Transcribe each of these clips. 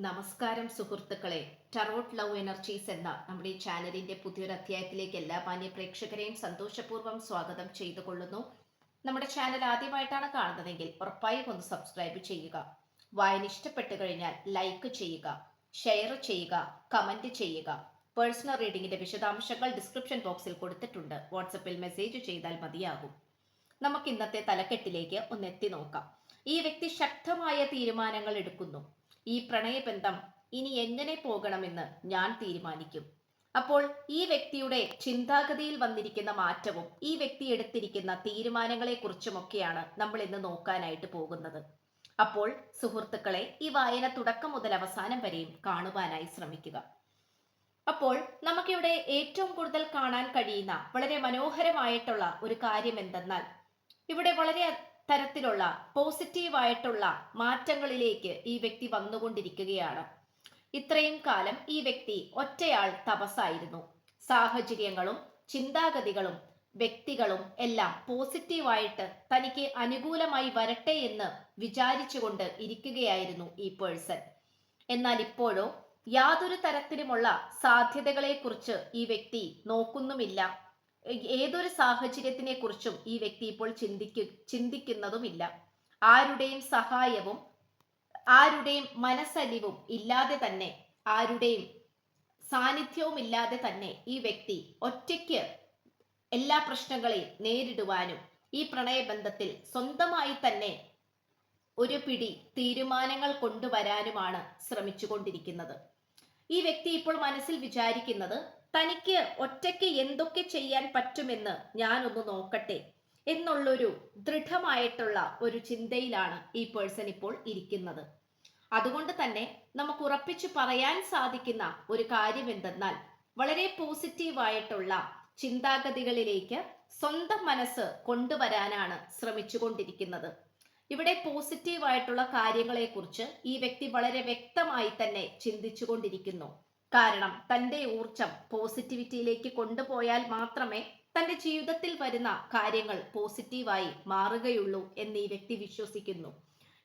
നമസ്കാരം സുഹൃത്തുക്കളെ. Tarot love energies എന്ന നമ്മുടെ ഈ ചാനലിന്റെ പുതിയൊരു അധ്യായത്തിലേക്ക് എല്ലാ മാന്യ പ്രേക്ഷകരെയും സന്തോഷപൂർവ്വം സ്വാഗതം ചെയ്തുകൊള്ളുന്നു. നമ്മുടെ ചാനൽ ആദ്യമായിട്ടാണ് കാണുന്നതെങ്കിൽ ഉറപ്പായും ഒന്ന് സബ്സ്ക്രൈബ് ചെയ്യുക. വായന ഇഷ്ടപ്പെട്ടു കഴിഞ്ഞാൽ ലൈക്ക് ചെയ്യുക, ഷെയർ ചെയ്യുക, കമന്റ് ചെയ്യുക. പേഴ്സണൽ റീഡിംഗിന്റെ വിശദാംശങ്ങൾ ഡിസ്ക്രിപ്ഷൻ ബോക്സിൽ കൊടുത്തിട്ടുണ്ട്. വാട്സപ്പിൽ മെസ്സേജ് ചെയ്താൽ മതിയാകും. നമുക്ക് ഇന്നത്തെ തലക്കെട്ടിലേക്ക് ഒന്ന് എത്തി നോക്കാം. ഈ വ്യക്തി ശക്തമായ തീരുമാനങ്ങൾ എടുക്കുന്നു. ഈ പ്രണയബന്ധം ഇനി എങ്ങനെ പോകണമെന്ന് ഞാൻ തീരുമാനിക്കും. അപ്പോൾ ഈ വ്യക്തിയുടെ ചിന്താഗതിയിൽ വന്നിരിക്കുന്ന മാറ്റവും ഈ വ്യക്തി എടുത്തിരിക്കുന്ന തീരുമാനങ്ങളെ കുറിച്ചുമൊക്കെയാണ് നമ്മൾ ഇന്ന് നോക്കാനായിട്ട് പോകുന്നത്. അപ്പോൾ സുഹൃത്തുക്കളെ, ഈ വായന തുടക്കം മുതൽ അവസാനം വരെയും കാണുവാനായി ശ്രമിക്കുക. അപ്പോൾ നമുക്കിവിടെ ഏറ്റവും കൂടുതൽ കാണാൻ കഴിയുന്ന വളരെ മനോഹരമായിട്ടുള്ള ഒരു കാര്യം എന്തെന്നാൽ, ഇവിടെ വളരെ തരത്തിലുള്ള പോസിറ്റീവായിട്ടുള്ള മാറ്റങ്ങളിലേക്ക് ഈ വ്യക്തി വന്നുകൊണ്ടിരിക്കുകയാണ്. ഇത്രയും കാലം ഈ വ്യക്തി ഒറ്റയാൾ തപസ്സായിരുന്നു. സാഹചര്യങ്ങളും ചിന്താഗതികളും വ്യക്തികളും എല്ലാം പോസിറ്റീവായിട്ട് തനിക്ക് അനുകൂലമായി വരട്ടെ എന്ന് വിചാരിച്ചുകൊണ്ട് ഇരിക്കുകയായിരുന്നു ഈ പേഴ്സൺ. എന്നാൽ ഇപ്പോഴോ യാതൊരു തരത്തിലുമുള്ള സാധ്യതകളെ കുറിച്ച് ഈ വ്യക്തി നോക്കുന്നുമില്ല. ഏതൊരു സാഹചര്യത്തിനെ കുറിച്ചും ഈ വ്യക്തി ഇപ്പോൾ ചിന്തിക്കുന്നതുമില്ല. ആരുടെയും സഹായവും ആരുടെയും മനസ്സലിവും ഇല്ലാതെ തന്നെ, ആരുടെയും സാന്നിധ്യവും ഇല്ലാതെ തന്നെ ഈ വ്യക്തി ഒറ്റയ്ക്ക് എല്ലാ പ്രശ്നങ്ങളെയും നേരിടുവാനും ഈ പ്രണയബന്ധത്തിൽ സ്വന്തമായി തന്നെ ഒരു പിടി തീരുമാനങ്ങൾ കൊണ്ടുവരാനുമാണ് ശ്രമിച്ചുകൊണ്ടിരിക്കുന്നത്. ഈ വ്യക്തി ഇപ്പോൾ മനസ്സിൽ വിചാരിക്കുന്നത്, തനിക്ക് ഒറ്റയ്ക്ക് എന്തൊക്കെ ചെയ്യാൻ പറ്റുമെന്ന് ഞാനൊന്ന് നോക്കട്ടെ എന്നുള്ളൊരു ദൃഢമായിട്ടുള്ള ഒരു ചിന്തയിലാണ് ഈ പേഴ്സൺ ഇപ്പോൾ ഇരിക്കുന്നത്. അതുകൊണ്ട് തന്നെ നമുക്ക് ഉറപ്പിച്ചു പറയാൻ സാധിക്കുന്ന ഒരു കാര്യം എന്തെന്നാൽ, വളരെ പോസിറ്റീവായിട്ടുള്ള ചിന്താഗതികളിലേക്ക് സ്വന്തം മനസ്സ് കൊണ്ടുവരാനാണ് ശ്രമിച്ചുകൊണ്ടിരിക്കുന്നത്. ഇവിടെ പോസിറ്റീവായിട്ടുള്ള കാര്യങ്ങളെക്കുറിച്ച് ഈ വ്യക്തി വളരെ വ്യക്തമായി തന്നെ ചിന്തിച്ചുകൊണ്ടിരിക്കുന്നു. കാരണം തൻ്റെ ഊർജം പോസിറ്റിവിറ്റിയിലേക്ക് കൊണ്ടുപോയാൽ മാത്രമേ തൻ്റെ ജീവിതത്തിൽ വരുന്ന കാര്യങ്ങൾ പോസിറ്റീവായി മാറുകയുള്ളൂ എന്ന് ഈ വ്യക്തി വിശ്വസിക്കുന്നു.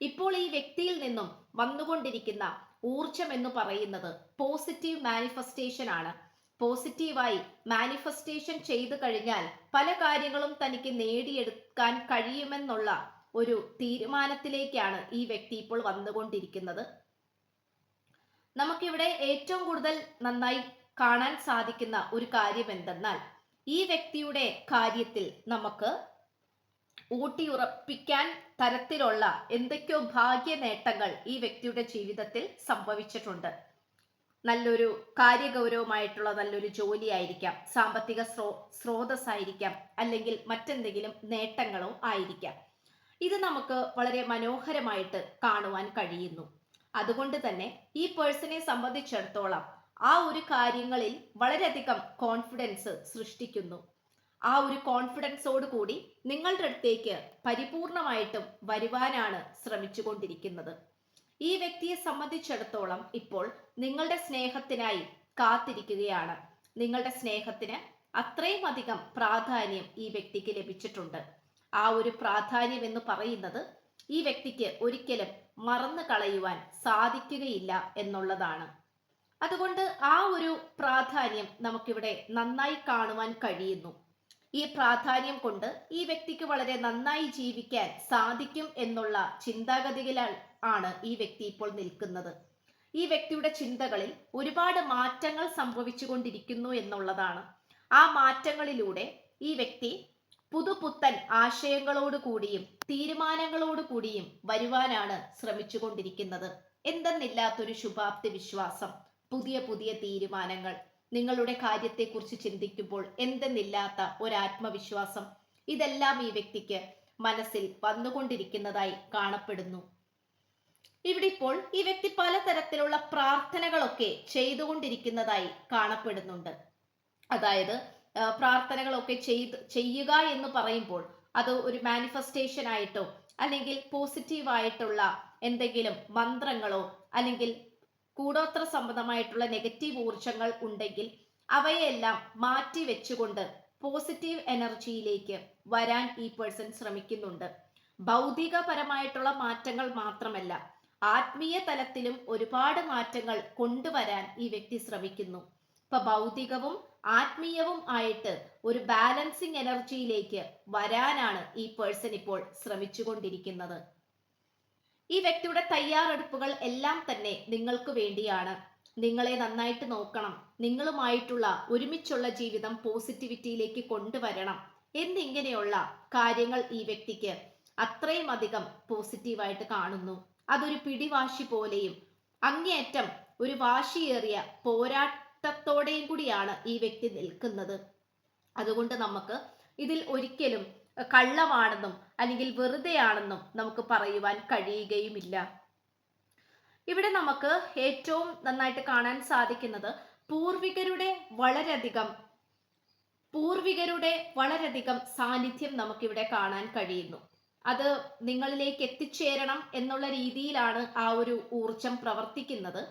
ഇപ്പോൾ ഈ വ്യക്തിയിൽ നിന്നും വന്നുകൊണ്ടിരിക്കുന്ന ഊർജം എന്ന് പറയുന്നത് പോസിറ്റീവ് മാനിഫെസ്റ്റേഷൻ ആണ്. പോസിറ്റീവായി മാനിഫെസ്റ്റേഷൻ ചെയ്തു കഴിഞ്ഞാൽ പല കാര്യങ്ങളും തനിക്ക് നേടിയെടുക്കാൻ കഴിയുമെന്നുള്ള ഒരു തീരുമാനത്തിലേക്കാണ് ഈ വ്യക്തി ഇപ്പോൾ വന്നുകൊണ്ടിരിക്കുന്നത്. നമുക്കിവിടെ ഏറ്റവും കൂടുതൽ നന്നായി കാണാൻ സാധിക്കുന്ന ഒരു കാര്യം എന്തെന്നാൽ, ഈ വ്യക്തിയുടെ കാര്യത്തിൽ നമുക്ക് ഊട്ടിയുറപ്പിക്കാൻ തരത്തിലുള്ള എന്തൊക്കെയോ ഭാഗ്യ നേട്ടങ്ങൾ ഈ വ്യക്തിയുടെ ജീവിതത്തിൽ സംഭവിച്ചിട്ടുണ്ട്. നല്ലൊരു കാര്യഗൗരവമായിട്ടുള്ള നല്ലൊരു ജോലി ആയിരിക്കാം, സാമ്പത്തിക സ്രോതസ്സായിരിക്കാം, അല്ലെങ്കിൽ മറ്റെന്തെങ്കിലും നേട്ടങ്ങളോ ആയിരിക്കാം. ഇത് നമുക്ക് വളരെ മനോഹരമായിട്ട് കാണുവാൻ കഴിയുന്നു. അതുകൊണ്ട് തന്നെ ഈ പേഴ്സണെ സംബന്ധിച്ചിടത്തോളം ആ ഒരു കാര്യങ്ങളിൽ വളരെയധികം കോൺഫിഡൻസ് സൃഷ്ടിക്കുന്നു. ആ ഒരു കോൺഫിഡൻസോട് കൂടി നിങ്ങളുടെ അടുത്തേക്ക് പരിപൂർണമായിട്ടും വരുവാനാണ് ശ്രമിച്ചുകൊണ്ടിരിക്കുന്നത്. ഈ വ്യക്തിയെ സംബന്ധിച്ചിടത്തോളം ഇപ്പോൾ നിങ്ങളുടെ സ്നേഹത്തിനായി കാത്തിരിക്കുകയാണ്. നിങ്ങളുടെ സ്നേഹത്തിന് അത്രയും അധികം പ്രാധാന്യം ഈ വ്യക്തിക്ക് ലഭിച്ചിട്ടുണ്ട്. ആ ഒരു പ്രാധാന്യം എന്ന് പറയുന്നത് ഈ വ്യക്തിക്ക് ഒരിക്കലും മറന്നു കളയുവാൻ സാധിക്കുകയില്ല എന്നുള്ളതാണ്. അതുകൊണ്ട് ആ ഒരു പ്രാധാന്യം നമുക്കിവിടെ നന്നായി കാണുവാൻ കഴിയുന്നു. ഈ പ്രാധാന്യം കൊണ്ട് ഈ വ്യക്തിക്ക് വളരെ നന്നായി ജീവിക്കാൻ സാധിക്കും എന്നുള്ള ചിന്താഗതികളാൽ ആണ് ഈ വ്യക്തി ഇപ്പോൾ നിൽക്കുന്നത്. ഈ വ്യക്തിയുടെ ചിന്തകളിൽ ഒരുപാട് മാറ്റങ്ങൾ സംഭവിച്ചുകൊണ്ടിരിക്കുന്നു എന്നുള്ളതാണ്. ആ മാറ്റങ്ങളിലൂടെ ഈ വ്യക്തി പുതുപുത്തൻ ആശയങ്ങളോട് കൂടിയും തീരുമാനങ്ങളോട് കൂടിയും വരുവാനാണ് ശ്രമിച്ചുകൊണ്ടിരിക്കുന്നത്. എന്തെന്നില്ലാത്തൊരു ശുഭാപ്തി വിശ്വാസം, പുതിയ പുതിയ തീരുമാനങ്ങൾ, നിങ്ങളുടെ കാര്യത്തെക്കുറിച്ച് ചിന്തിക്കുമ്പോൾ എന്തെന്നില്ലാത്ത ഒരാത്മവിശ്വാസം, ഇതെല്ലാം ഈ വ്യക്തിക്ക് മനസ്സിൽ വന്നുകൊണ്ടിരിക്കുന്നതായി കാണപ്പെടുന്നു. ഇവിടെ ഇപ്പോൾ ഈ വ്യക്തി പലതരത്തിലുള്ള പ്രാർത്ഥനകളൊക്കെ ചെയ്തുകൊണ്ടിരിക്കുന്നതായി കാണപ്പെടുന്നുണ്ട്. അതായത് പ്രാർത്ഥനകളൊക്കെ ചെയ്യുക എന്ന് പറയുമ്പോൾ അത് ഒരു മാനിഫെസ്റ്റേഷൻ ആയിട്ടോ അല്ലെങ്കിൽ പോസിറ്റീവായിട്ടുള്ള എന്തെങ്കിലും മന്ത്രങ്ങളോ അല്ലെങ്കിൽ കൂടോത്ര സംബന്ധമായിട്ടുള്ള നെഗറ്റീവ് ഊർജങ്ങൾ ഉണ്ടെങ്കിൽ അവയെല്ലാം മാറ്റി വെച്ചുകൊണ്ട് പോസിറ്റീവ് എനർജിയിലേക്ക് വരാൻ ഈ പേഴ്സൺ ശ്രമിക്കുന്നുണ്ട്. ഭൗതികപരമായിട്ടുള്ള മാറ്റങ്ങൾ മാത്രമല്ല, ആത്മീയ തലത്തിലും ഒരുപാട് മാറ്റങ്ങൾ കൊണ്ടുവരാൻ ഈ വ്യക്തി ശ്രമിക്കുന്നു. ഇപ്പൊ ഭൗതികവും ആത്മീയവും ആയിട്ട് ഒരു ബാലൻസിങ് എനർജിയിലേക്ക് വരാനാണ് ഈ പേഴ്സൺ ഇപ്പോൾ ശ്രമിച്ചുകൊണ്ടിരിക്കുന്നത്. ഈ വ്യക്തിയുടെ തയ്യാറെടുപ്പുകൾ എല്ലാം തന്നെ നിങ്ങൾക്ക് വേണ്ടിയാണ്. നിങ്ങളെ നന്നായിട്ട് നോക്കണം, നിങ്ങളുമായിട്ടുള്ള ഒരുമിച്ചുള്ള ജീവിതം പോസിറ്റിവിറ്റിയിലേക്ക് കൊണ്ടുവരണം എന്നിങ്ങനെയുള്ള കാര്യങ്ങൾ ഈ വ്യക്തിക്ക് അത്രയും അധികം പോസിറ്റീവായിട്ട് കാണുന്നു. അതൊരു പിടിവാശി പോലെയും അങ്ങേയറ്റം ഒരു വാശിയേറിയ പോരാട്ടത്തോടെയും കൂടിയാണ് ഈ വ്യക്തി നിൽക്കുന്നത്. അതുകൊണ്ട് നമുക്ക് ഇതിൽ ഒരിക്കലും കള്ളമാണെന്നും അല്ലെങ്കിൽ വെറുതെയാണെന്നും നമുക്ക് പറയുവാൻ കഴിയുകയുമില്ല. ഇവിടെ നമുക്ക് ഏറ്റവും നന്നായിട്ട് കാണാൻ സാധിക്കുന്നത് പൂർവികരുടെ വളരെയധികം സാന്നിധ്യം നമുക്കിവിടെ കാണാൻ കഴിയുന്നു. അത് നിങ്ങളിലേക്ക് എത്തിച്ചേരണം എന്നുള്ള രീതിയിലാണ് ആ ഒരു ഊർജം പ്രവർത്തിക്കുന്നത്.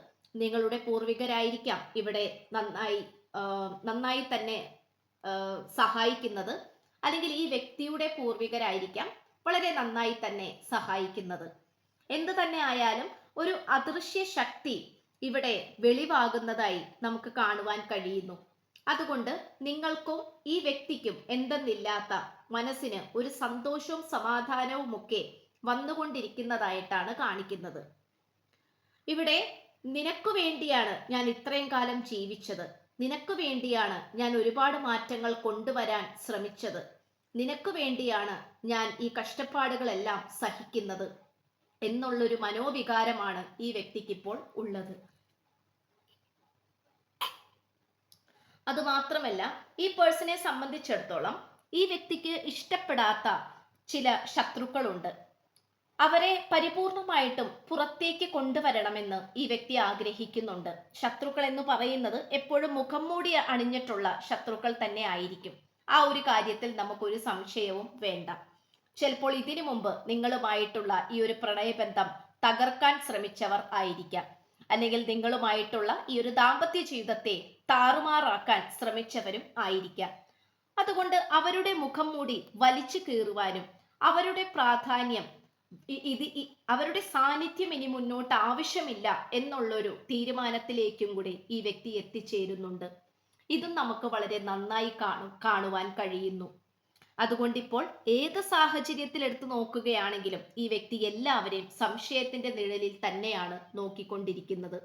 നിങ്ങളുടെ പൂർവികരായിരിക്കാം ഇവിടെ നന്നായി തന്നെ സഹായിക്കുന്നത്, അല്ലെങ്കിൽ ഈ വ്യക്തിയുടെ പൂർവികരായിരിക്കാം വളരെ നന്നായി തന്നെ സഹായിക്കുന്നത്. എന്ത് തന്നെ ആയാലും ഒരു അദൃശ്യ ശക്തി ഇവിടെ വെളിവാകുന്നതായി നമുക്ക് കാണുവാൻ കഴിയുന്നു. അതുകൊണ്ട് നിങ്ങൾക്കും ഈ വ്യക്തിക്കും എന്തെന്നില്ലാത്ത മനസ്സിന് ഒരു സന്തോഷവും സമാധാനവും ഒക്കെ വന്നുകൊണ്ടിരിക്കുന്നതായിട്ടാണ് കാണിക്കുന്നത്. ഇവിടെ നിനക്ക് വേണ്ടിയാണ് ഞാൻ ഇത്രയും കാലം ജീവിച്ചത്, നിനക്ക് വേണ്ടിയാണ് ഞാൻ ഒരുപാട് മാറ്റങ്ങൾ കൊണ്ടുവരാൻ ശ്രമിച്ചത്, നിനക്ക് വേണ്ടിയാണ് ഞാൻ ഈ കഷ്ടപ്പാടുകളെല്ലാം സഹിക്കുന്നത് എന്നുള്ളൊരു മനോവികാരമാണ് ഈ വ്യക്തിക്ക് ഇപ്പോൾ ഉള്ളത്. അതുമാത്രമല്ല, ഈ പേഴ്സണെ സംബന്ധിച്ചിടത്തോളം ഈ വ്യക്തിക്ക് ഇഷ്ടപ്പെടാത്ത ചില ശത്രുക്കളുണ്ട്. അവരെ പരിപൂർണമായിട്ടും പുറത്തേക്ക് കൊണ്ടുവരണമെന്ന് ഈ വ്യക്തി ആഗ്രഹിക്കുന്നുണ്ട്. ശത്രുക്കൾ എന്ന് പറയുന്നത് എപ്പോഴും മുഖം മൂടി അണിഞ്ഞിട്ടുള്ള ശത്രുക്കൾ തന്നെ ആയിരിക്കും. ആ ഒരു കാര്യത്തിൽ നമുക്കൊരു സംശയവും വേണ്ട. ചിലപ്പോൾ ഇതിനു മുമ്പ് നിങ്ങളുമായിട്ടുള്ള ഈ ഒരു പ്രണയബന്ധം തകർക്കാൻ ശ്രമിച്ചവർ ആയിരിക്കാം, അല്ലെങ്കിൽ നിങ്ങളുമായിട്ടുള്ള ഈ ഒരു ദാമ്പത്യ ജീവിതത്തെ താറുമാറാക്കാൻ ശ്രമിച്ചവരും ആയിരിക്കാം. അതുകൊണ്ട് അവരുടെ മുഖം മൂടി വലിച്ചു കീറുവാനും അവരുടെ പ്രാധാന്യം അവരുടെ സാന്നിധ്യം ഇനി മുന്നോട്ട് ആവശ്യമില്ല എന്നുള്ളൊരു തീരുമാനത്തിലേക്കും കൂടി ഈ വ്യക്തി എത്തിച്ചേരുന്നുണ്ട്. ഇതും നമുക്ക് വളരെ നന്നായി കാണുവാൻ കഴിയുന്നു. അതുകൊണ്ട് ഇപ്പോൾ ഏത് സാഹചര്യത്തിൽ എടുത്തു നോക്കുകയാണെങ്കിലും ഈ വ്യക്തി എല്ലാവരെയും സംശയത്തിന്റെ നിഴലിൽ തന്നെയാണ് നോക്കിക്കൊണ്ടിരിക്കുന്നത്.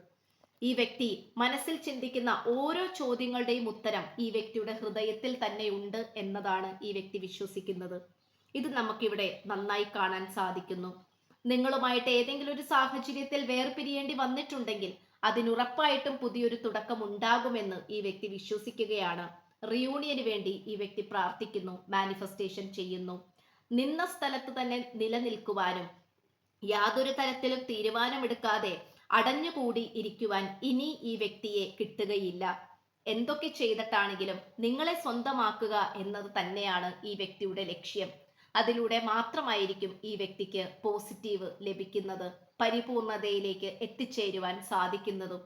ഈ വ്യക്തി മനസ്സിൽ ചിന്തിക്കുന്ന ഓരോ ചോദ്യങ്ങളുടെയും ഉത്തരം ഈ വ്യക്തിയുടെ ഹൃദയത്തിൽ തന്നെ ഉണ്ട് എന്നതാണ് ഈ വ്യക്തി വിശ്വസിക്കുന്നത്. ഇത് നമുക്കിവിടെ നന്നായി കാണാൻ സാധിക്കുന്നു. നിങ്ങളുമായിട്ട് ഏതെങ്കിലും ഒരു സാഹചര്യത്തിൽ വേർപിരിയേണ്ടി വന്നിട്ടുണ്ടെങ്കിൽ അതിനുറപ്പായിട്ടും പുതിയൊരു തുടക്കം ഉണ്ടാകുമെന്ന് ഈ വ്യക്തി വിശ്വസിക്കുകയാണ്. റിയൂണിയന് വേണ്ടി ഈ വ്യക്തി പ്രാർത്ഥിക്കുന്നു, മാനിഫെസ്റ്റേഷൻ ചെയ്യുന്നു. നിന്ന സ്ഥലത്ത് തന്നെ നിലനിൽക്കുവാനും യാതൊരു തരത്തിലും തീരുമാനമെടുക്കാതെ അടഞ്ഞുകൂടി ഇരിക്കുവാൻ ഇനി ഈ വ്യക്തിയെ കിട്ടുകയില്ല. എന്തൊക്കെ ചെയ്തിട്ടാണെങ്കിലും നിങ്ങളെ സ്വന്തമാക്കുക എന്നത് തന്നെയാണ് ഈ വ്യക്തിയുടെ ലക്ഷ്യം. അതിലൂടെ മാത്രമായിരിക്കും ഈ വ്യക്തിക്ക് പോസിറ്റീവ് ലഭിക്കുന്നത്, പരിപൂർണതയിലേക്ക് എത്തിച്ചേരുവാൻ സാധിക്കുന്നതും.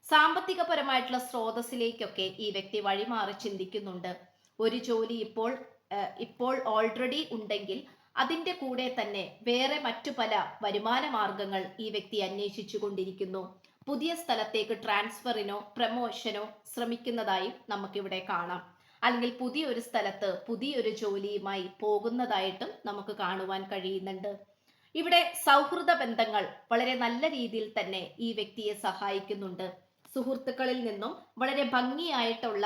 സാമ്പത്തികപരമായിട്ടുള്ള സ്രോതസ്സിലേക്കൊക്കെ ഈ വ്യക്തി വഴിമാറി ചിന്തിക്കുന്നുണ്ട്. ഒരു ജോലി ഇപ്പോൾ ഓൾറെഡി ഉണ്ടെങ്കിൽ അതിൻ്റെ കൂടെ തന്നെ വേറെ മറ്റു പല വരുമാന മാർഗങ്ങൾ ഈ വ്യക്തി അന്വേഷിച്ചു കൊണ്ടിരിക്കുന്നു. പുതിയ സ്ഥലത്തേക്ക് ട്രാൻസ്ഫറിനോ പ്രമോഷനോ ശ്രമിക്കുന്നതായും നമുക്കിവിടെ കാണാം. അല്ലെങ്കിൽ പുതിയൊരു സ്ഥലത്ത് പുതിയൊരു ജോലിയുമായി പോകുന്നതായിട്ടും നമുക്ക് കാണുവാൻ കഴിയുന്നുണ്ട്. ഇവിടെ സൗഹൃദ ബന്ധങ്ങൾ വളരെ നല്ല രീതിയിൽ തന്നെ ഈ വ്യക്തിയെ സഹായിക്കുന്നുണ്ട്. സുഹൃത്തുക്കളിൽ നിന്നും വളരെ ഭംഗിയായിട്ടുള്ള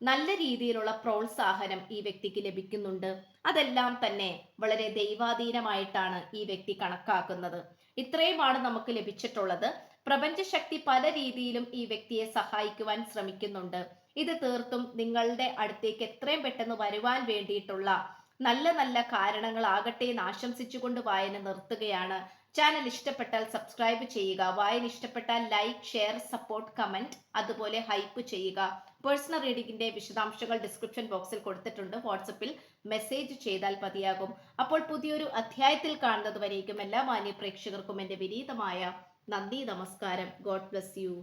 നല്ല രീതിയിലുള്ള പ്രോത്സാഹനം ഈ വ്യക്തിക്ക് ലഭിക്കുന്നുണ്ട്. അതെല്ലാം തന്നെ വളരെ ദൈവാധീനമായിട്ടാണ് ഈ വ്യക്തി കണക്കാക്കുന്നത്. ഇത്രയുമാണ് നമുക്ക് ലഭിച്ചിട്ടുള്ളത്. പ്രപഞ്ചശക്തി പല രീതിയിലും ഈ വ്യക്തിയെ സഹായിക്കുവാൻ ശ്രമിക്കുന്നുണ്ട്. ഇത് തീർത്തും നിങ്ങളുടെ അടുത്തേക്ക് എത്രയും പെട്ടെന്ന് വരുവാൻ വേണ്ടിയിട്ടുള്ള നല്ല നല്ല കാരണങ്ങളാകട്ടെ എന്ന് ആശംസിച്ചുകൊണ്ട് വായന നിർത്തുകയാണ്. ചാനൽ ഇഷ്ടപ്പെട്ടാൽ സബ്സ്ക്രൈബ് ചെയ്യുക. വായന ഇഷ്ടപ്പെട്ടാൽ ലൈക്ക്, ഷെയർ, സപ്പോർട്ട്, കമന്റ്, അതുപോലെ ഹൈപ്പ് ചെയ്യുക. പേഴ്സണൽ റീഡിംഗിന്റെ വിശദാംശങ്ങൾ ഡിസ്ക്രിപ്ഷൻ ബോക്സിൽ കൊടുത്തിട്ടുണ്ട്. വാട്സപ്പിൽ മെസ്സേജ് ചെയ്താൽ മതിയാകും. അപ്പോൾ പുതിയൊരു അധ്യായത്തിൽ കാണുന്നത് വരേക്കും എല്ലാ മാന്യ പ്രേക്ഷകർക്കും എൻ്റെ വിനീതമായ നന്ദി, നമസ്കാരം. God bless you.